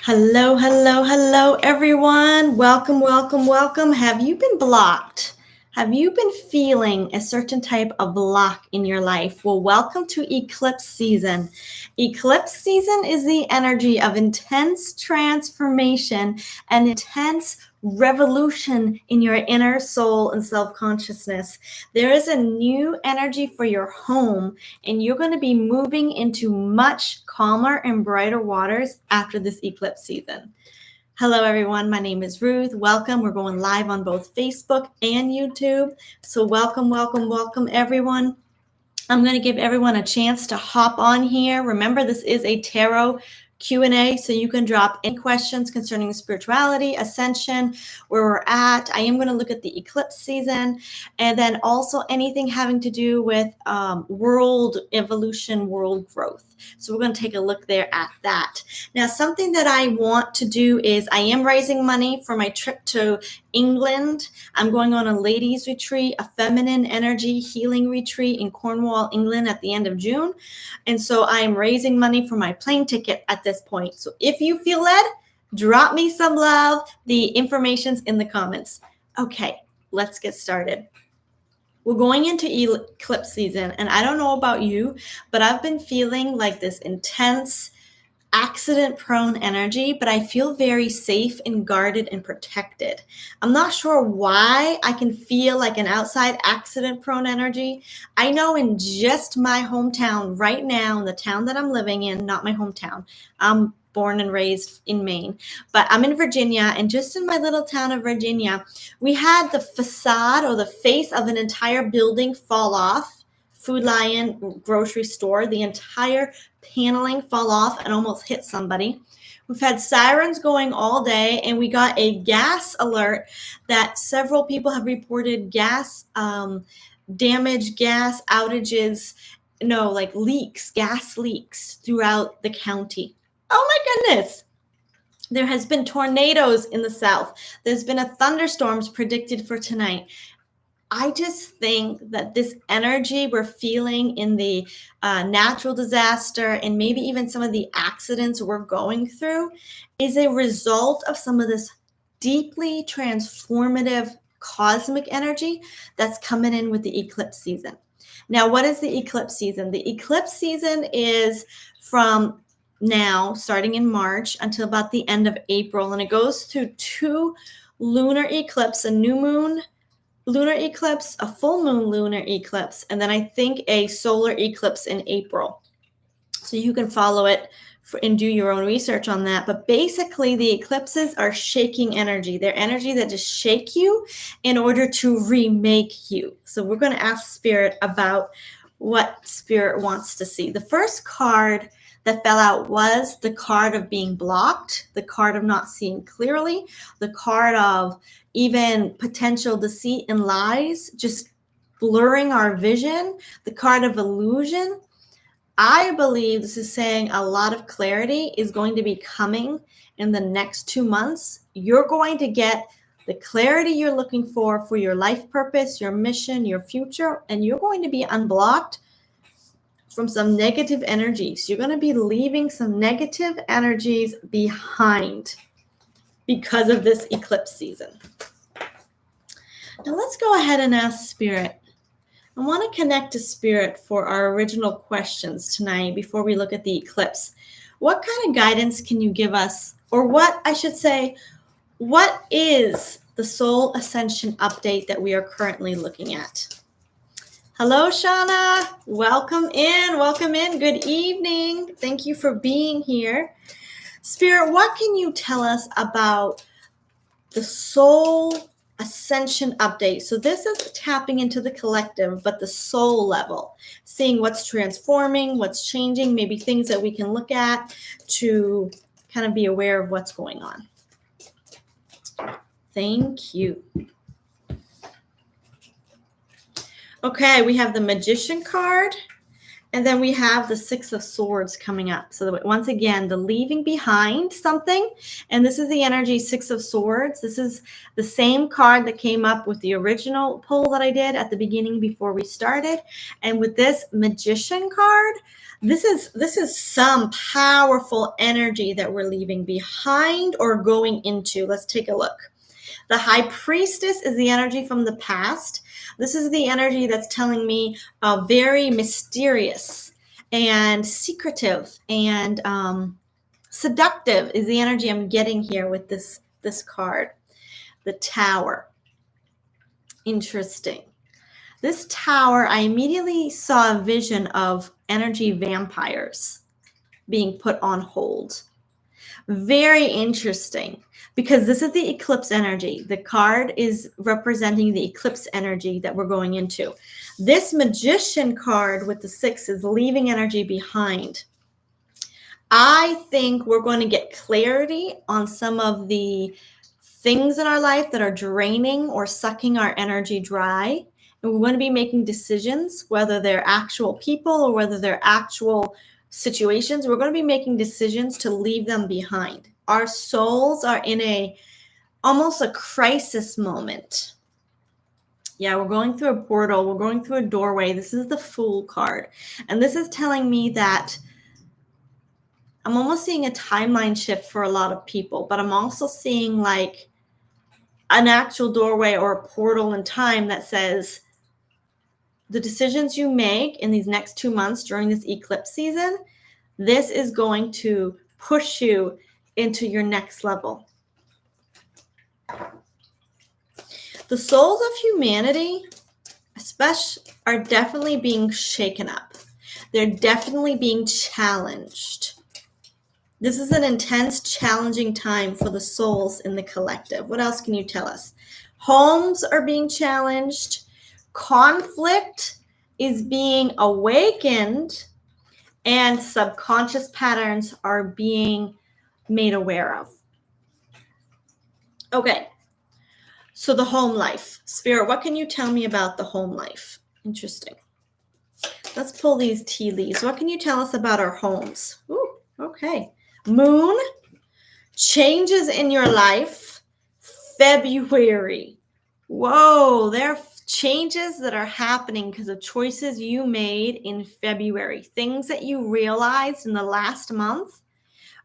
Hello, hello, hello, everyone. Welcome, welcome, welcome. Have you been blocked? Have you been feeling a certain type of block in your life? Well, welcome to eclipse season. Eclipse season is the energy of intense transformation and intense revolution in your inner soul and self-consciousness. There is a new energy for your home, and you're going to be moving into much calmer and brighter waters after this eclipse season. Hello, everyone. My name is Ruth. Welcome. We're going live on both Facebook and YouTube. So welcome, welcome, welcome, everyone. I'm going to give everyone a chance to hop on here. Remember, this is a tarot Q&A, so you can drop any questions concerning spirituality, ascension, where we're at. I am going to look at the eclipse season, and then also anything having to do with world evolution, world growth. So we're going to take a look there at that. Now, something that I want to do is I am raising money for my trip to England. I'm going on a ladies retreat, a feminine energy healing retreat in Cornwall, England at the end of June. And so I am raising money for my plane ticket at this point. So if you feel led, drop me some love. The information's in the comments. Okay, let's get started. We're going into eclipse season, and I don't know about you, but I've been feeling like this intense, accident-prone energy, but I feel very safe and guarded and protected. I'm not sure why I can feel like an outside accident-prone energy. I know in just my hometown right now, in the town that I'm living in, not my hometown, I'm born and raised in Maine, but I'm in Virginia, and just in my little town of Virginia, we had the facade or the face of an entire building fall off. Food Lion grocery store, the entire paneling fall off and almost hit somebody. We've had sirens going all day, and we got a gas alert that several people have reported gas damage, gas outages, leaks, gas leaks throughout the county. Oh my goodness. There has been tornadoes in the south. There's been a thunderstorms predicted for tonight. I just think that this energy we're feeling in the natural disaster and maybe even some of the accidents we're going through is a result of some of this deeply transformative cosmic energy that's coming in with the eclipse season. Now, what is the eclipse season? The eclipse season is from now, starting in March, until about the end of April, and it goes through two lunar eclipses, a new moon lunar eclipse, a full moon lunar eclipse, and then I think a solar eclipse in April. So you can follow it and do your own research on that. But basically, the eclipses are shaking energy. They're energy that just shake you in order to remake you. So we're going to ask Spirit about what Spirit wants to see. The first card that fell out was the card of being blocked, the card of not seeing clearly, the card of even potential deceit and lies, just blurring our vision, the card of illusion. I believe this is saying a lot of clarity is going to be coming in the next 2 months. You're going to get the clarity you're looking for your life purpose, your mission, your future, and you're going to be unblocked from some negative energies. You're going to be leaving some negative energies behind because of this eclipse season. Now let's go ahead and ask Spirit. I want to connect to Spirit for our original questions tonight before we look at the eclipse. What kind of guidance can you give us? Or what is the soul ascension update that we are currently looking at? Hello, Shauna. Welcome in. Good evening. Thank you for being here. Spirit, what can you tell us about the soul ascension update? So this is tapping into the collective, but the soul level, seeing what's transforming, what's changing, maybe things that we can look at to kind of be aware of what's going on. Thank you. Okay, we have the Magician card And then we have the Six of Swords coming up. So that once again, the leaving behind something. And this is the energy Six of Swords. This is the same card that came up with the original pull that I did at the beginning before we started. And with this Magician card, this is some powerful energy that we're leaving behind or going into. Let's take a look. The High Priestess is the energy from the past. This is the energy that's telling me very mysterious and secretive and seductive is the energy I'm getting here with this card. The Tower. Interesting. This Tower, I immediately saw a vision of energy vampires being put on hold. Very interesting, because this is the eclipse energy. The card is representing the eclipse energy that we're going into. This Magician card with the 6 is leaving energy behind. I think we're going to get clarity on some of the things in our life that are draining or sucking our energy dry. And we're going to be making decisions, whether they're actual people or whether they're actual situations. We're going to be making decisions to leave them behind. Our souls are in almost a crisis moment. Yeah, we're going through a portal. We're going through a doorway. This is the Fool card. And this is telling me that I'm almost seeing a timeline shift for a lot of people, but I'm also seeing like an actual doorway or a portal in time that says the decisions you make in these next 2 months during this eclipse season, this is going to push you into your next level. The souls of humanity, especially, are definitely being shaken up. They're definitely being challenged. This is an intense, challenging time for the souls in the collective. What else can you tell us? Homes are being challenged. Conflict is being awakened, and subconscious patterns are being made aware of. Okay, so the home life. Spirit, what can you tell me about the home life? Interesting. Let's pull these tea leaves. What can you tell us about our homes? Ooh, okay. Moon, changes in your life, February. Whoa, there are changes that are happening because of choices you made in February. Things that you realized in the last month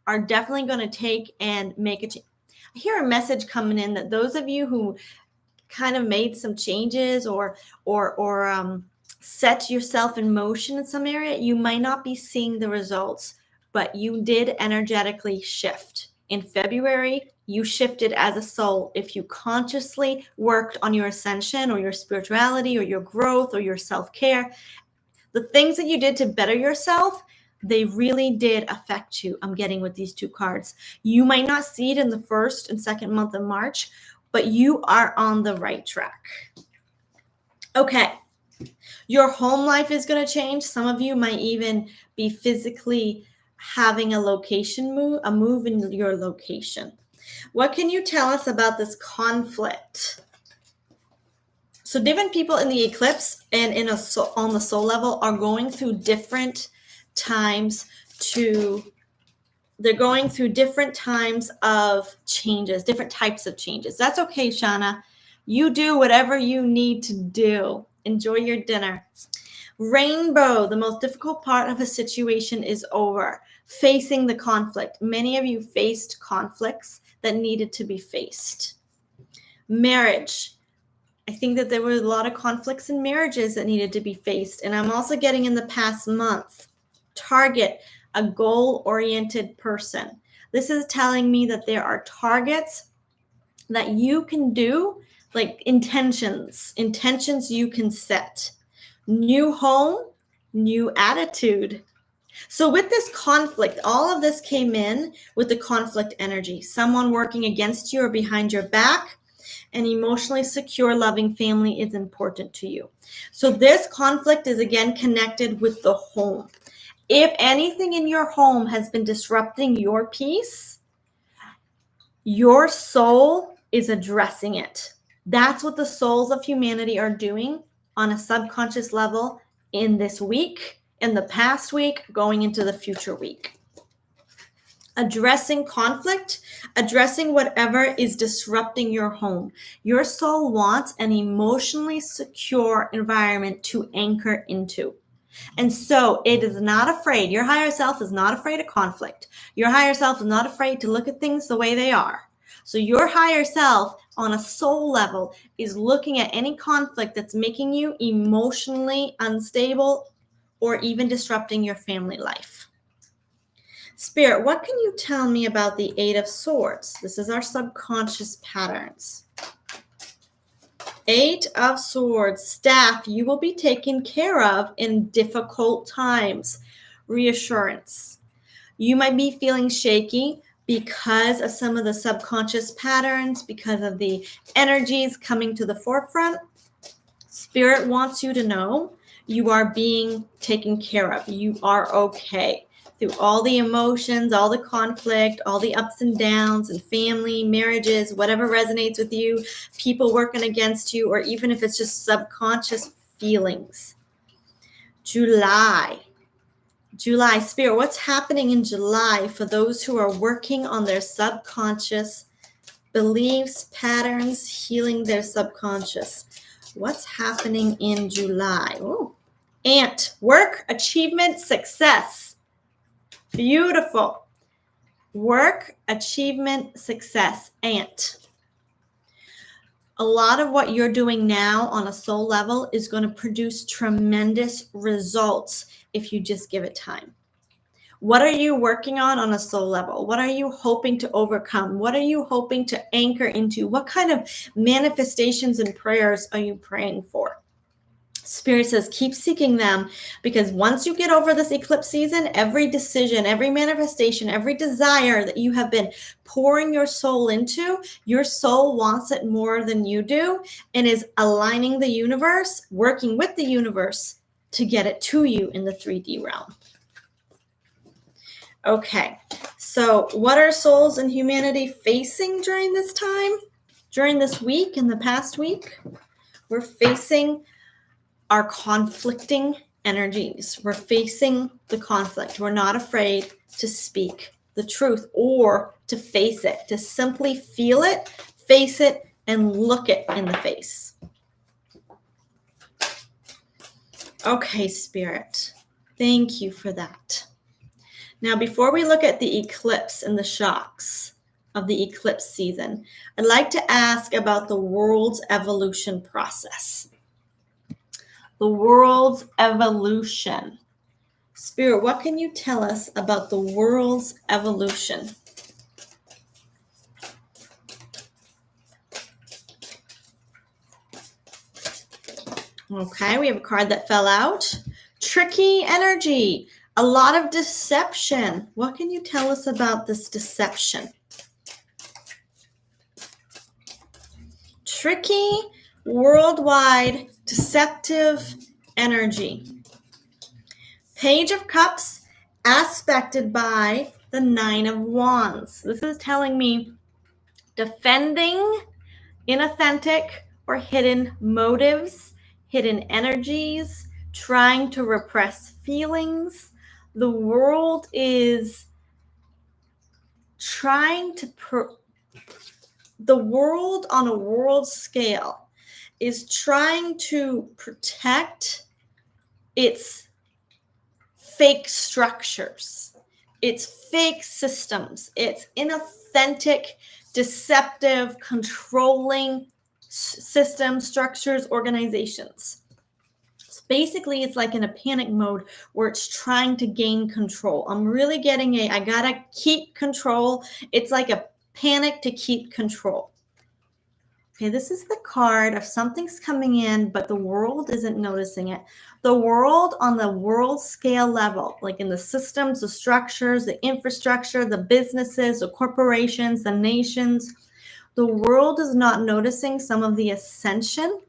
are definitely going to take and make a change. I hear a message coming in that those of you who kind of made some changes or set yourself in motion in some area, you might not be seeing the results, but you did energetically shift. In February, you shifted as a soul. If you consciously worked on your ascension or your spirituality or your growth or your self-care, the things that you did to better yourself, they really did affect you. I'm getting with these two cards. You might not see it in the first and second month of March, but you are on the right track. Okay. Your home life is going to change. Some of you might even be physically having a move in your location. What can you tell us about this conflict? So different people in the eclipse and on the soul level are going through different times they're going through different times of changes, different types of changes. That's okay, Shauna. You do whatever you need to do. Enjoy your dinner. Rainbow, the most difficult part of a situation is over. Facing the conflict. Many of you faced conflicts that needed to be faced. Marriage. I think that there were a lot of conflicts in marriages that needed to be faced. And I'm also getting in the past month. Target, a goal-oriented person. This is telling me that there are targets that you can do, like intentions you can set. New home, new attitude. So with this conflict, all of this came in with the conflict energy. Someone working against you or behind your back. An emotionally secure, loving family is important to you. So this conflict is again connected with the home. If anything in your home has been disrupting your peace, your soul is addressing it. That's what the souls of humanity are doing on a subconscious level in this week in the past week, going into the future week. Addressing conflict, addressing whatever is disrupting your home. Your soul wants an emotionally secure environment to anchor into. And so it is not afraid. Your higher self is not afraid of conflict. Your higher self is not afraid to look at things the way they are. So your higher self on a soul level is looking at any conflict that's making you emotionally unstable or even disrupting your family life. Spirit, what can you tell me about the Eight of Swords? This is our subconscious patterns. Eight of Swords, staff, you will be taken care of in difficult times. Reassurance. You might be feeling shaky because of some of the subconscious patterns, because of the energies coming to the forefront. Spirit wants you to know you are being taken care of. You are okay. Through all the emotions, all the conflict, all the ups and downs and family, marriages, whatever resonates with you, people working against you, or even if it's just subconscious feelings. July, Spirit, what's happening in July for those who are working on their subconscious beliefs, patterns, healing their subconscious? What's happening in July? Oh, Ant, work, achievement, success. Beautiful. Work, achievement, success. Ant. A lot of what you're doing now on a soul level is going to produce tremendous results if you just give it time. What are you working on a soul level? What are you hoping to overcome? What are you hoping to anchor into? What kind of manifestations and prayers are you praying for? Spirit says, keep seeking them, because once you get over this eclipse season, every decision, every manifestation, every desire that you have been pouring your soul into, your soul wants it more than you do and is aligning the universe, working with the universe to get it to you in the 3D realm. Okay, so what are souls and humanity facing during this time? During this week, in the past week, we're facing our conflicting energies. We're facing the conflict. We're not afraid to speak the truth or to face it, to simply feel it, face it, and look it in the face. Okay, Spirit, thank you for that. Now, before we look at the eclipse and the shocks of the eclipse season, I'd like to ask about the world's evolution process. The world's evolution. Spirit, what can you tell us about the world's evolution? Okay, we have a card that fell out. Tricky energy. A lot of deception. What can you tell us about this deception? Tricky, worldwide, deceptive energy. Page of Cups aspected by the Nine of Wands. This is telling me defending inauthentic or hidden motives, hidden energies, trying to repress feelings. The world is trying to the world on a world scale is trying to protect its fake structures, its fake systems, its inauthentic, deceptive, controlling systems, structures, organizations. So basically, it's like in a panic mode where it's trying to gain control. I'm really getting I gotta keep control. It's like a panic to keep control. Okay, this is the card of something's coming in, but the world isn't noticing it. The world on the world scale level, like in the systems, the structures, the infrastructure, the businesses, the corporations, the nations, the world is not noticing some of the ascension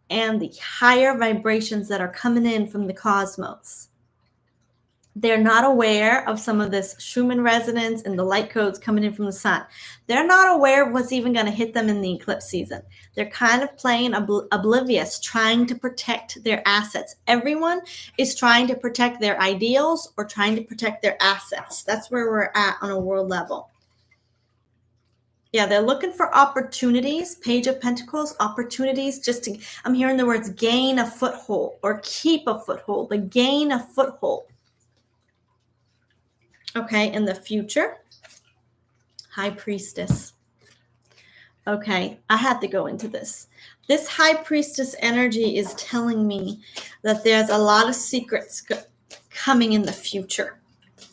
and the higher vibrations that are coming in from the cosmos. They're not aware of some of this Schumann resonance and the light codes coming in from the sun. They're not aware of what's even going to hit them in the eclipse season. They're kind of playing oblivious, trying to protect their assets. Everyone is trying to protect their ideals or trying to protect their assets. That's where we're at on a world level. Yeah, they're looking for opportunities. Page of Pentacles, opportunities just to, I'm hearing the words gain a foothold or keep a foothold, but gain a foothold. Okay, in the future, High Priestess. Okay, I had to go into this. This High Priestess energy is telling me that there's a lot of secrets coming in the future.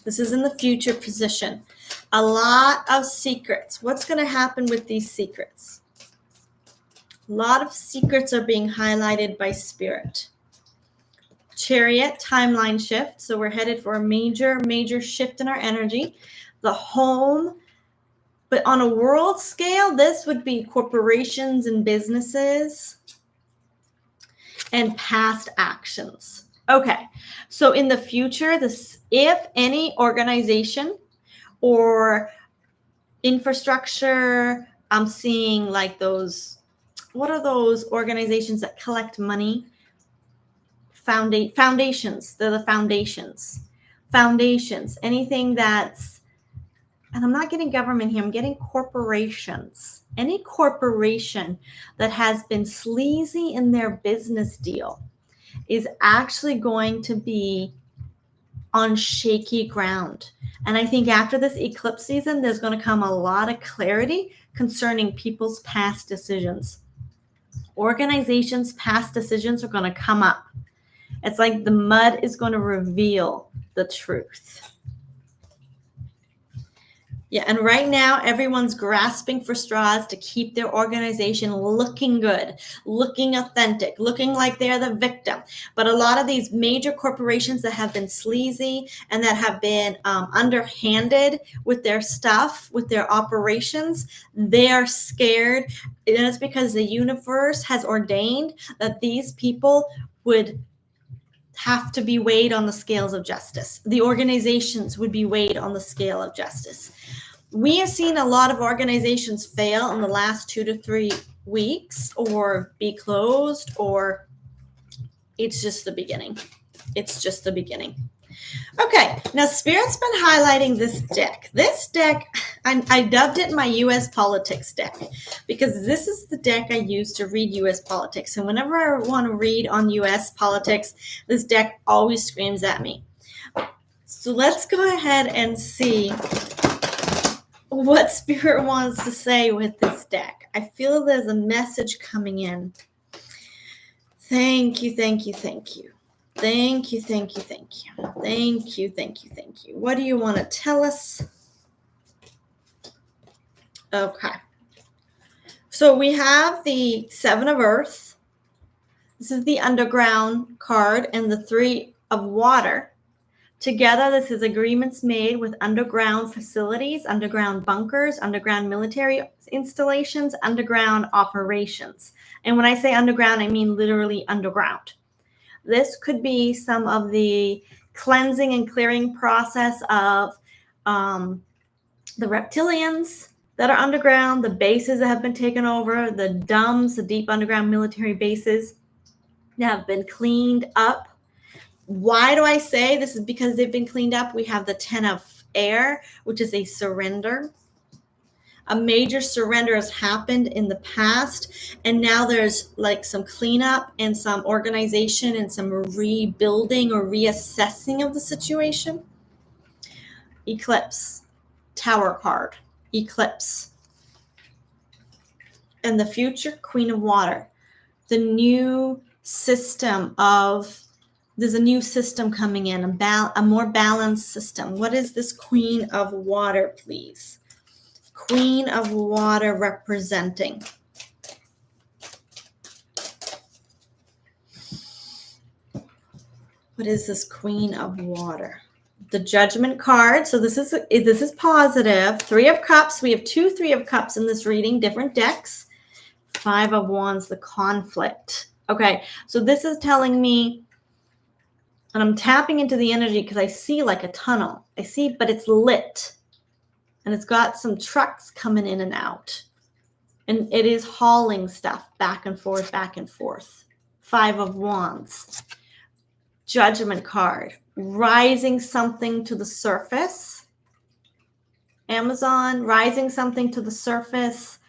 This is in the future position. A lot of secrets. What's going to happen with these secrets? A lot of secrets are being highlighted by Spirit. Chariot, timeline shift. So we're headed for a major shift in our energy. The home, but on a world scale, this would be corporations and businesses and past actions. Okay, so in the future, if any organization or infrastructure, I'm seeing like those, what are those organizations that collect money? Foundations. They're the foundations. Anything that's, and I'm not getting government here, I'm getting corporations. Any corporation that has been sleazy in their business deal is actually going to be on shaky ground. And I think after this eclipse season, there's going to come a lot of clarity concerning people's past decisions. Organizations' past decisions are going to come up. It's like the mud is going to reveal the truth. Yeah, and right now, everyone's grasping for straws to keep their organization looking good, looking authentic, looking like they're the victim. But a lot of these major corporations that have been sleazy and that have been underhanded with their stuff, with their operations, they are scared. And it's because the universe has ordained that these people would have to be weighed on the scales of justice. The organizations would be weighed on the scale of justice. We have seen a lot of organizations fail in the last 2 to 3 weeks or be closed, or it's just the beginning. It's just the beginning. Okay, now Spirit's been highlighting this deck. This deck, I dubbed it my U.S. politics deck because this is the deck I use to read U.S. politics. And whenever I want to read on U.S. politics, this deck always screams at me. So let's go ahead and see what Spirit wants to say with this deck. I feel there's a message coming in. Thank you, thank you, thank you. Thank you, thank you, thank you. Thank you, thank you, thank you. What do you want to tell us? Okay. So we have the Seven of Earth. This is the underground card and the Three of Water. Together, this is agreements made with underground facilities, underground bunkers, underground military installations, underground operations. And when I say underground, I mean literally underground. This could be some of the cleansing and clearing process of the reptilians that are underground, the bases that have been taken over, the DUMBs, the deep underground military bases that have been cleaned up. Why do I say this? Is because they've been cleaned up. We have the 10 of Air, which is a surrender. A major surrender has happened in the past, and now there's like some cleanup and some organization and some rebuilding or reassessing of the situation. Eclipse, Tower card, Eclipse. And the future, Queen of Water. The new system of, there's a new system coming in, a more balanced system. What is this Queen of Water, please? Queen of Water representing. What is this Queen of Water? The Judgment card. So this is positive. Three of Cups. We have 2 Three of Cups in this reading, different decks. 5 of Wands, the conflict. Okay, so this is telling me And I'm tapping into the energy because I see like a tunnel. I see, but it's lit. And it's got some trucks coming in and out. And it is hauling stuff back and forth, back and forth. 5 of Wands. Judgment card. Rising something to the surface. Amazon, rising something to the surface.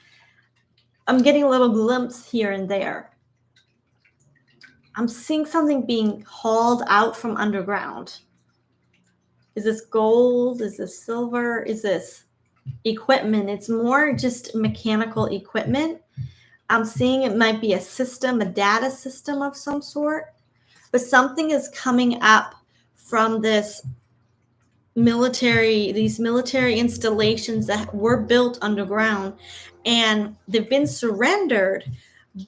I'm getting a little glimpse here and there. I'm seeing something being hauled out from underground. Is this gold? Is this silver? Is this equipment? It's more just mechanical equipment. I'm seeing it might be a system, a data system of some sort, but something is coming up from these military installations that were built underground, and they've been surrendered,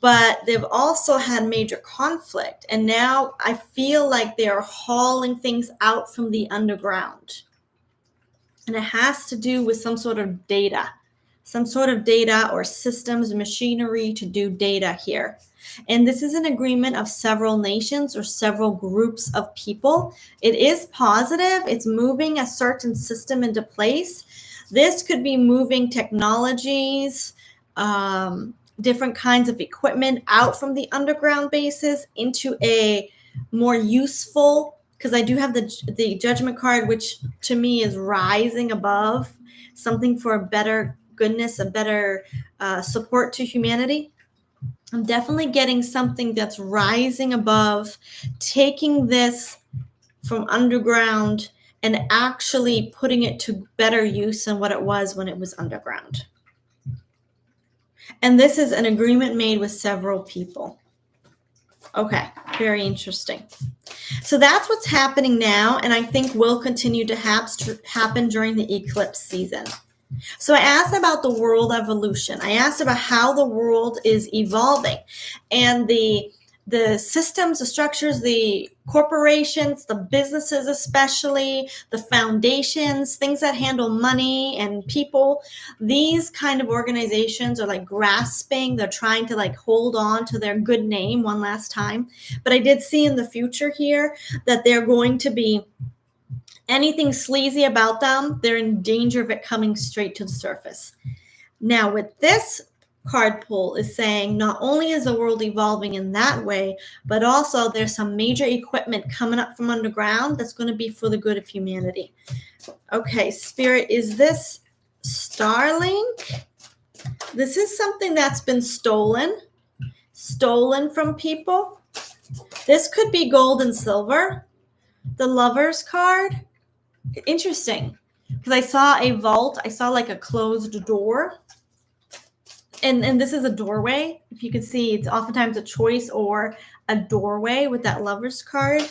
but they've also had major conflict. And now I feel like they are hauling things out from the underground. And it has to do with some sort of data or systems, machinery to do data here. And this is an agreement of several nations or several groups of people. It is positive. It's moving a certain system into place. This could be moving technologies, different kinds of equipment out from the underground bases into a more useful, because I do have the Judgment card, which to me is rising above, something for a better goodness, a better support to humanity. I'm definitely getting something that's rising above, taking this from underground and actually putting it to better use than what it was when it was underground. And this is an agreement made with several people. Okay, very interesting. So that's what's happening now, and I think will continue to happen during the eclipse season. So I asked about the world evolution. I asked about how the world is evolving, and the systems, the structures, the corporations, the businesses especially, the foundations, things that handle money and people. These kind of organizations are like grasping. They're trying to like hold on to their good name one last time. But I did see in the future here that they're going to be anything sleazy about them, they're in danger of it coming straight to the surface. Now, with this card pull is saying not only is the world evolving in that way, but also there's some major equipment coming up from underground that's going to be for the good of humanity. Okay, Spirit, is this Starlink? This is something that's been stolen from people. This could be gold and silver. The Lover's card. Interesting, because I saw a vault. I saw like a closed door. And this is a doorway. If you can see, it's oftentimes a choice or a doorway with that Lover's card.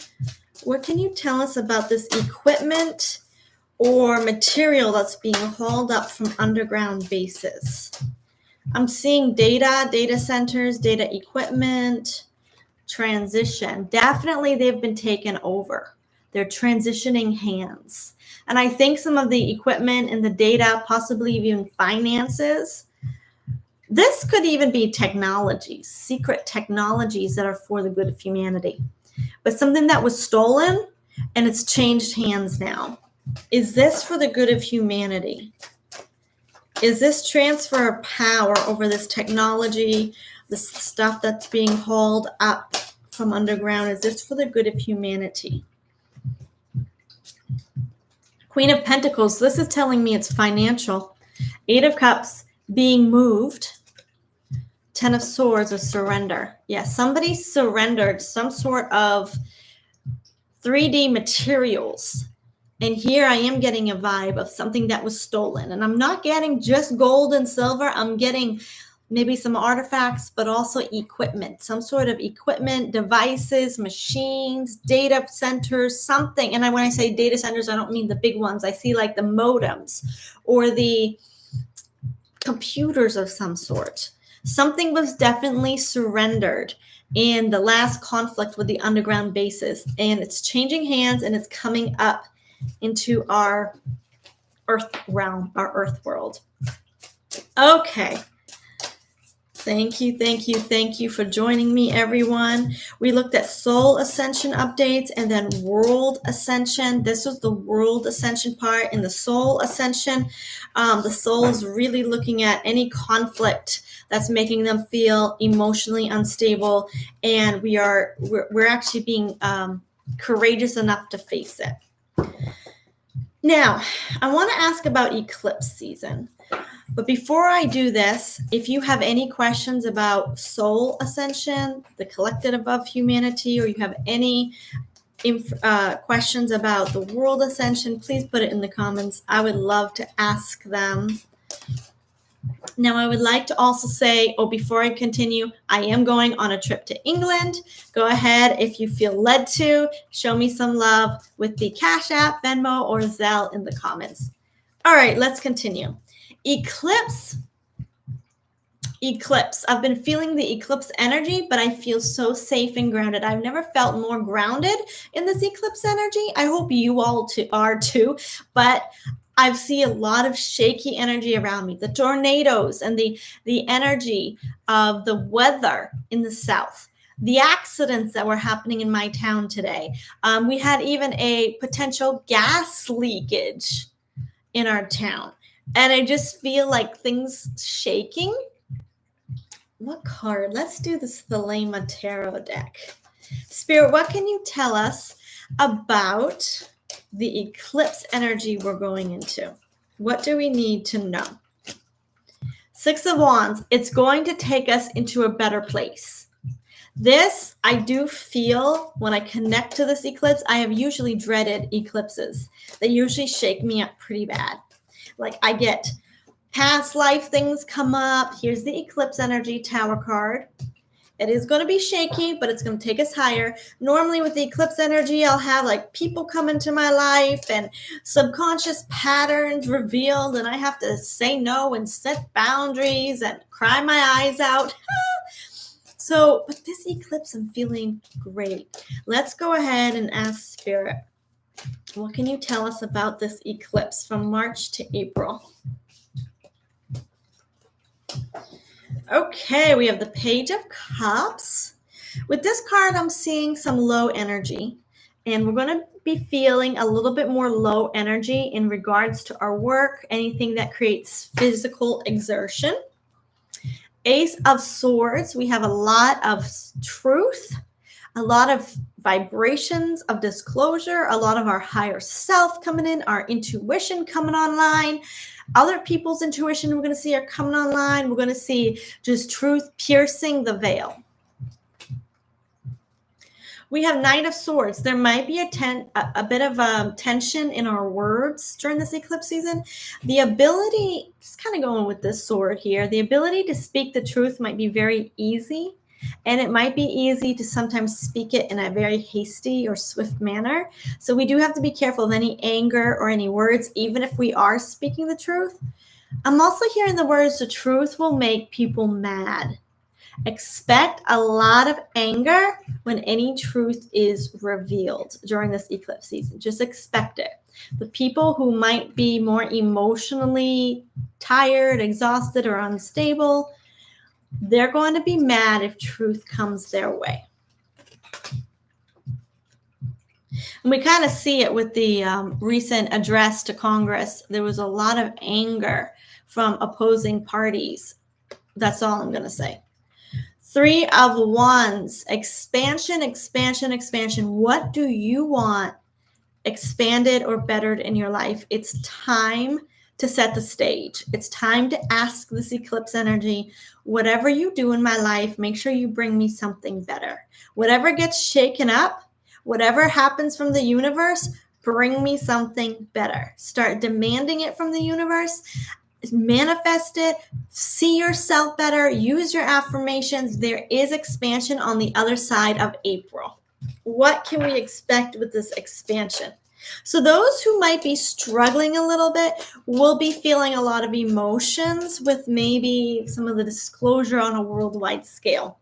What can you tell us about this equipment or material that's being hauled up from underground bases? I'm seeing data centers, data equipment, transition. Definitely they've been taken over. They're transitioning hands. And I think some of the equipment and the data, possibly even finances, this could even be technologies, secret technologies that are for the good of humanity. But something that was stolen and it's changed hands now. Is this for the good of humanity? Is this transfer of power over this technology, this stuff that's being hauled up from underground? Is this for the good of humanity? Queen of Pentacles, this is telling me it's financial. 8 of Cups, being moved. 10 of Swords, or surrender. Yeah, somebody surrendered some sort of 3D materials. And here I am getting a vibe of something that was stolen. And I'm not getting just gold and silver. I'm getting maybe some artifacts, but also equipment, some sort of equipment, devices, machines, data centers, something. And when I say data centers, I don't mean the big ones. I see like the modems or the computers of some sort. Something was definitely surrendered in the last conflict with the underground bases, and it's changing hands and it's coming up into our earth realm, our earth world. Okay. Thank you for joining me, everyone. We looked at soul ascension updates and then world ascension. This was the world ascension part. In the soul ascension, the soul is really looking at any conflict that's making them feel emotionally unstable, and we're actually being courageous enough to face it. Now, I want to ask about eclipse season. But before I do this, if you have any questions about soul ascension, the collective above humanity, or you have any questions about the world ascension, please put it in the comments. I would love to ask them. Now, I would like to also say, before I continue, I am going on a trip to England. Go ahead, if you feel led to, show me some love with the Cashapp, Venmo, or Zelle in the comments. All right, let's continue. Eclipse. I've been feeling the eclipse energy, but I feel so safe and grounded. I've never felt more grounded in this eclipse energy. I hope you all are too, but I see a lot of shaky energy around me. The tornadoes and the energy of the weather in the south. The accidents that were happening in my town today. We had even a potential gas leakage in our town. And I just feel like things shaking. What card? Let's do this Thelema Tarot deck. Spirit, what can you tell us about the eclipse energy we're going into? What do we need to know? Six of Wands, it's going to take us into a better place. This, I do feel when I connect to this eclipse, I have usually dreaded eclipses. They usually shake me up pretty bad. Like I get past life things come up. Here's the eclipse energy tower card. It is going to be shaky, but it's going to take us higher. Normally with the eclipse energy, I'll have like people come into my life and subconscious patterns revealed, and I have to say no and set boundaries and cry my eyes out. But this eclipse, I'm feeling great. Let's go ahead and ask Spirit. What can you tell us about this eclipse from March to April? Okay, we have the Page of Cups. With this card, I'm seeing some low energy, and we're going to be feeling a little bit more low energy in regards to our work, anything that creates physical exertion. Ace of Swords, we have a lot of truth, a lot of vibrations of disclosure, a lot of our higher self coming in, our intuition coming online. Other people's intuition we're going to see are coming online. We're going to see just truth piercing the veil. We have Knight of Swords. There might be a bit of tension in our words during this eclipse season. The ability, just kind of going with this sword here, the ability to speak the truth might be very easy. And it might be easy to sometimes speak it in a very hasty or swift manner. So we do have to be careful of any anger or any words, even if we are speaking the truth. I'm also hearing the words, the truth will make people mad. Expect a lot of anger when any truth is revealed during this eclipse season. Just expect it. The people who might be more emotionally tired, exhausted, or unstable, they're going to be mad if truth comes their way. And we kind of see it with the recent address to Congress. There was a lot of anger from opposing parties. That's all I'm going to say. Three of Wands, expansion. What do you want expanded or bettered in your life? It's time to set the stage. It's time to ask this eclipse energy, whatever you do in my life, make sure you bring me something better. Whatever gets shaken up, whatever happens from the universe, bring me something better. Start demanding it from the universe. Manifest it, see yourself better, use your affirmations. There is expansion on the other side of April. What can we expect with this expansion? So those who might be struggling a little bit will be feeling a lot of emotions with maybe some of the disclosure on a worldwide scale.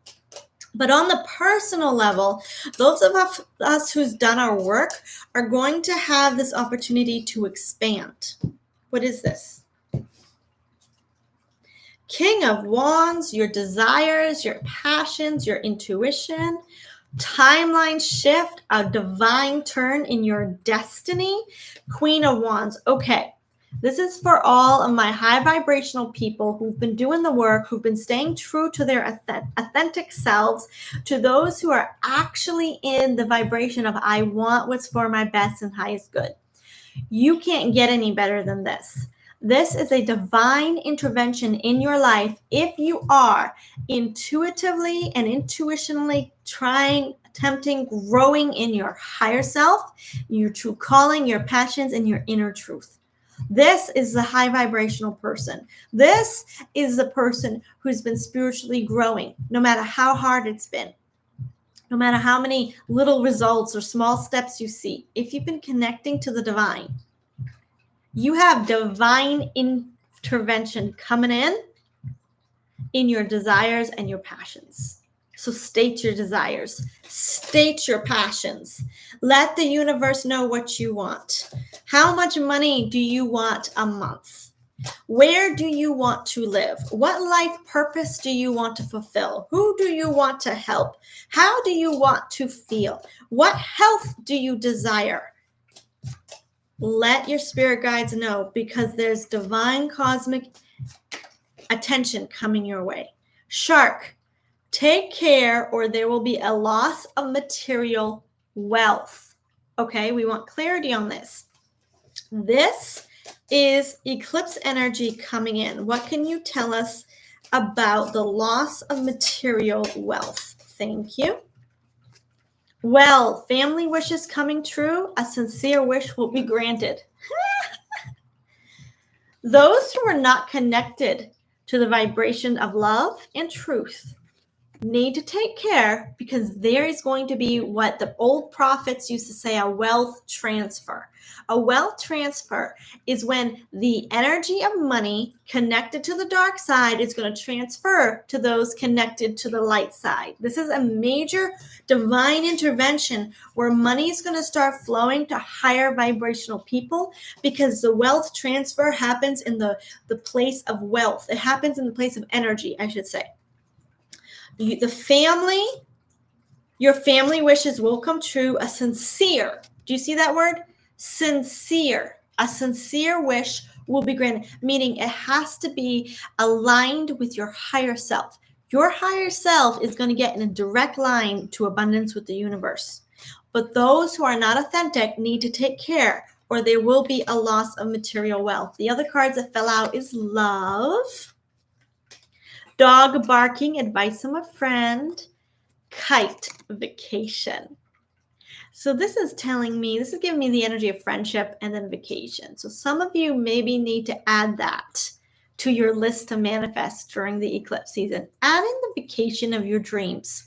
But on the personal level, those of us who's done our work are going to have this opportunity to expand. What is this? King of Wands, your desires, your passions, your intuition. Timeline shift, a divine turn in your destiny. Queen of Wands. Okay, this is for all of my high vibrational people who've been doing the work, who've been staying true to their authentic selves, to those who are actually in the vibration of I want what's for my best and highest good. You can't get any better than this. This is a divine intervention in your life if you are intuitively and intuitionally attempting, growing in your higher self, your true calling, your passions, and your inner truth. This is the high vibrational person. This is the person who's been spiritually growing, no matter how hard it's been, no matter how many little results or small steps you see. If you've been connecting to the divine, you have divine intervention coming in your desires and your passions. So state your desires, state your passions. Let the universe know what you want. How much money do you want a month? Where do you want to live? What life purpose do you want to fulfill? Who do you want to help? How do you want to feel? What health do you desire? Let your spirit guides know, because there's divine cosmic attention coming your way. Shark, take care or there will be a loss of material wealth. Okay, we want clarity on this. This is eclipse energy coming in. What can you tell us about the loss of material wealth? Thank you. Well, family wishes coming true. A sincere wish will be granted. Those who are not connected to the vibration of love and truth need to take care, because there is going to be what the old prophets used to say, a wealth transfer. A wealth transfer is when the energy of money connected to the dark side is going to transfer to those connected to the light side. This is a major divine intervention where money is going to start flowing to higher vibrational people, because the wealth transfer happens in the place of wealth. It happens in the place of energy, I should say. Your family wishes will come true. A sincere, do you see that word? Sincere. A sincere wish will be granted, meaning it has to be aligned with your higher self. Your higher self is going to get in a direct line to abundance with the universe. But those who are not authentic need to take care, or there will be a loss of material wealth. The other cards that fell out is love, dog barking, advice from a friend, kite, vacation. So this is telling me, this is giving me the energy of friendship and then vacation. So some of you maybe need to add that to your list to manifest during the eclipse season. Add in the vacation of your dreams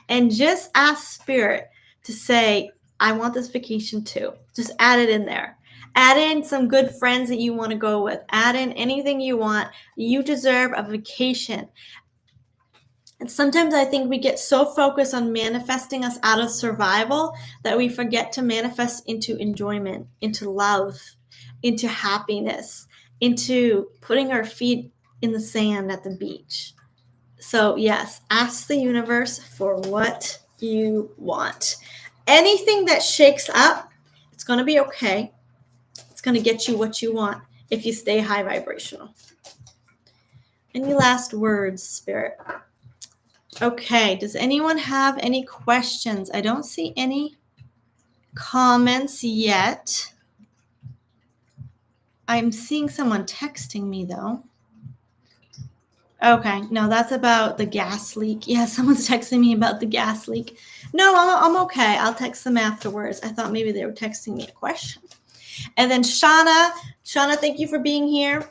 and just ask Spirit to say, I want this vacation too. Just add it in there. Add in some good friends that you want to go with. Add in anything you want. You deserve a vacation. And sometimes I think we get so focused on manifesting us out of survival that we forget to manifest into enjoyment, into love, into happiness, into putting our feet in the sand at the beach. So yes, ask the universe for what you want. Anything that shakes up, it's going to be okay. It's going to get you what you want if you stay high vibrational. Any last words, Spirit? Okay, does anyone have any questions? I don't see any comments yet. I'm seeing someone texting me though. Okay, no, that's about the gas leak. Yeah, someone's texting me about the gas leak. No, I'm okay. I'll text them afterwards. I thought maybe they were texting me a question. And then Shauna, thank you for being here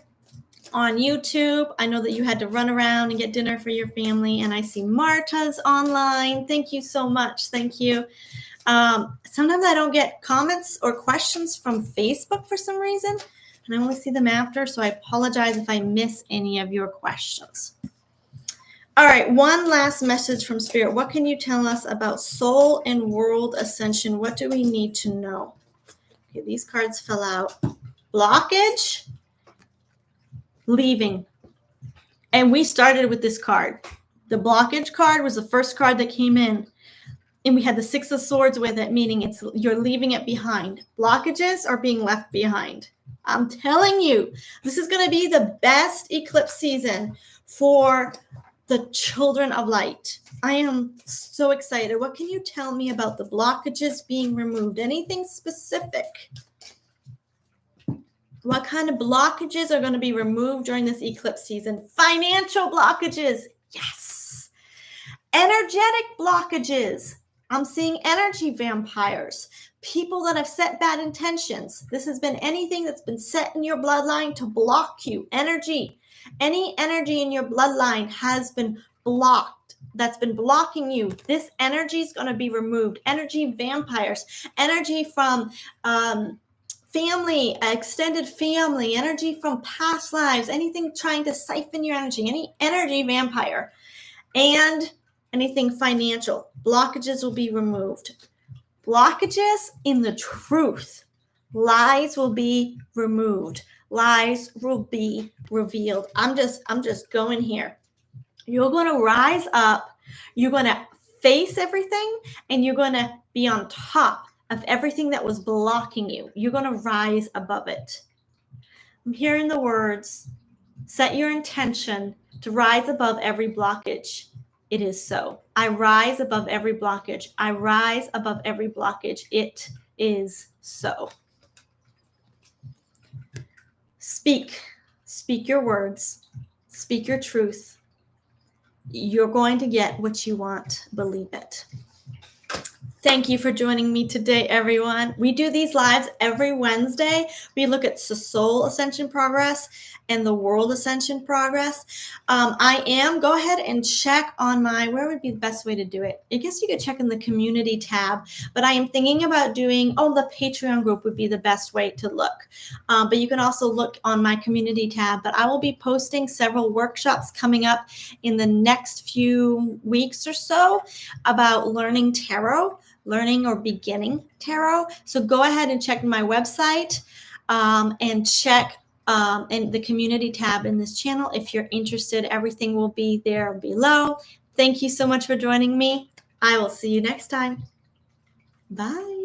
on YouTube. I know that you had to run around and get dinner for your family. And I see Marta's online. Thank you so much. Thank you. Sometimes I don't get comments or questions from Facebook for some reason, and I only see them after. So I apologize if I miss any of your questions. All right, one last message from Spirit. What can you tell us about soul and world ascension? What do we need to know? Okay, these cards fell out. Blockage, leaving, And we started with this card. The blockage card was the first card that came in. And we had the Six of Swords with it, meaning you're leaving it behind. Blockages are being left behind. I'm telling you, this is going to be the best eclipse season for the children of light. I am so excited. What can you tell me about the blockages being removed? Anything specific? What kind of blockages are going to be removed during this eclipse season? Financial blockages. Yes. Energetic blockages. I'm seeing energy vampires, people that have set bad intentions. This has been anything that's been set in your bloodline to block you. Energy. Any energy in your bloodline has been blocked. That's been blocking you. This energy is going to be removed. Energy vampires. Energy from family, extended family. Energy from past lives. Anything trying to siphon your energy. Any energy vampire. And anything financial. Blockages will be removed. Blockages in the truth. Lies will be removed. Lies will be revealed. I'm just going here. You're going to rise up. You're going to face everything, and you're going to be on top of everything that was blocking you. You're going to rise above it. I'm hearing the words, set your intention to rise above every blockage. It is so. I rise above every blockage. I rise above every blockage. It is so. Speak. Speak your words. Speak your truth. You're going to get what you want. Believe it. Thank you for joining me today, everyone. We do these lives every Wednesday. We look at the soul ascension progress and the world ascension progress. Go ahead and check on where would be the best way to do it? I guess you could check in the community tab, but I am thinking about doing, the Patreon group would be the best way to look. But you can also look on my community tab, but I will be posting several workshops coming up in the next few weeks or so about learning tarot. Learning or beginning tarot. So go ahead and check my website and check in the community tab in this channel. If you're interested, everything will be there below. Thank you so much for joining me. I will see you next time. Bye.